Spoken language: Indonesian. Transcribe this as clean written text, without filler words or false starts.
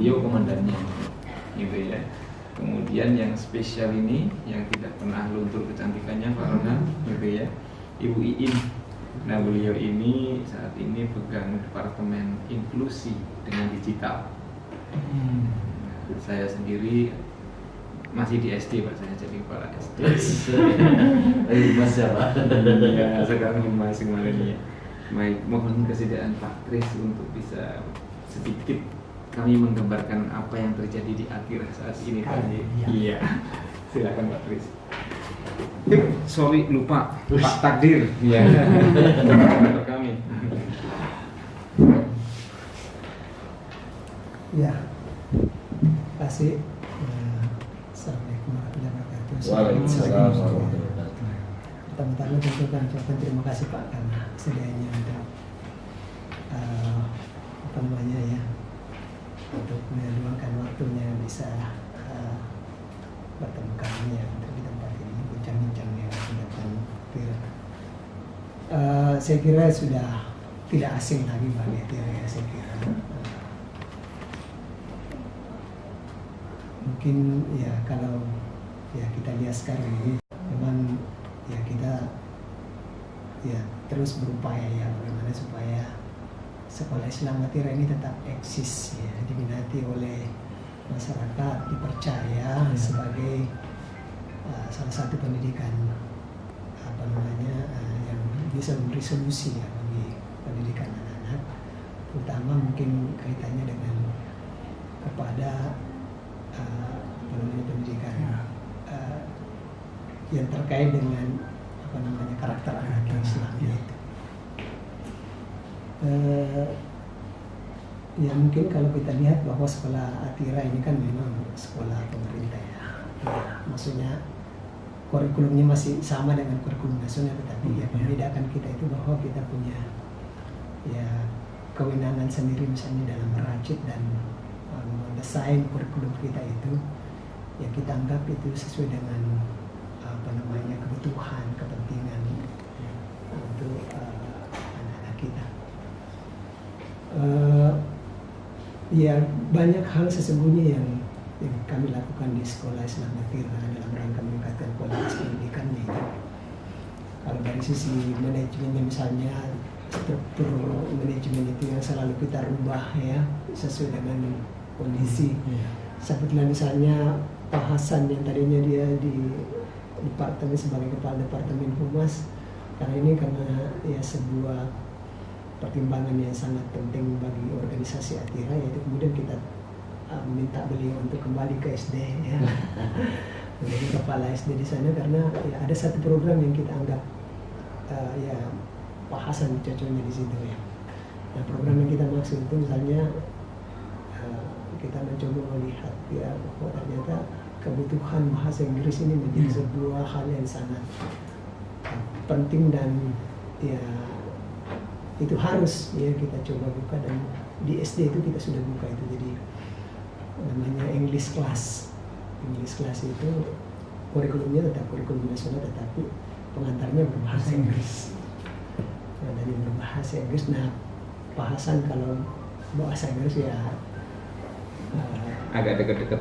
beliau komandannya gitu ya. Kemudian yang spesial ini yang tidak pernah luntur kecantikannya Pak Ronald gitu ya, Ibu Iin. Nah beliau ini saat ini pegang Departemen Inklusi dengan Digital. Nah, saya sendiri masih di SD Pak, saya jadi kepala SD. Mas siapa? Ya, sekarang masih kemarin ya. Baik, mohon kesediaan Pak Kris untuk bisa sedikit kami menggambarkan apa yang terjadi di akhir saat ini tadi. Iya. Silakan Pak Kris. Sorry lupa Pak Takdir. Iya. Untuk kami. Ya. Terima kasih. Assalamualaikum warahmatullahi wabarakatuh. Waalaikumsalam warahmatullahi wabarakatuh. Pertama-tama tentu kami ucapkan terima kasih Pak karena sedianya untuk untuk meluangkan waktunya bisa bertemu kami yang di tempat ini bincang-bincang yang tentang Atira. Saya kira sudah tidak asing lagi bagi Atira ya, saya kira. Mungkin ya kalau ya kita lihat sekarang ini memang ya kita ya terus berupaya ya bagaimana supaya sekolah Islam Atira ini tetap eksis ya, diminati oleh masyarakat, dipercaya sebagai salah satu pendidikan yang bisa memberi solusi ya bagi pendidikan anak-anak, terutama mungkin kaitannya dengan kepada pendidikan yang terkait dengan karakter anak yang Islamnya itu. Ya mungkin kalau kita lihat bahwa sekolah Atira ini kan memang sekolah pemerintah ya, maksudnya kurikulumnya masih sama dengan kurikulum nasional, tetapi yang membedakan kita itu bahwa kita punya ya kewenangan sendiri misalnya dalam meracik dan mendesain kurikulum kita itu ya kita anggap itu sesuai dengan kebutuhan, kepentingan untuk anak-anak kita. Ya banyak hal sesungguhnya yang kami lakukan di sekolah Islam Atira dalam rangka meningkatkan kualitas pendidikannya itu. Kalau dari sisi manajemennya misalnya, struktur manajemen itu yang selalu kita rubah ya sesuai dengan kondisi. Sebetulnya misalnya Pak Hasan yang tadinya dia di departemen sebagai kepala departemen humas, karena ya sebuah pertimbangan yang sangat penting bagi organisasi Atira, yaitu kemudian kita minta beliau untuk kembali ke SD ya menjadi kepala SD di sana, karena ya ada satu program yang kita anggap ya Pak Hasan cocoknya di situ ya. Nah program yang kita maksud itu misalnya kita mencoba melihat ya bahwa ternyata kebutuhan bahasa Inggris ini menjadi sebuah hal yang sangat penting dan ya itu harus ya kita coba buka, dan di SD itu kita sudah buka itu, jadi namanya English class. English class itu kurikulumnya tetap kurikulum nasional tetapi pengantarnya berbahasa Inggris. Nah, dari berbahasa Inggris, nah Pak Hasan kalau bahasa Inggris ya agak dekat-dekat.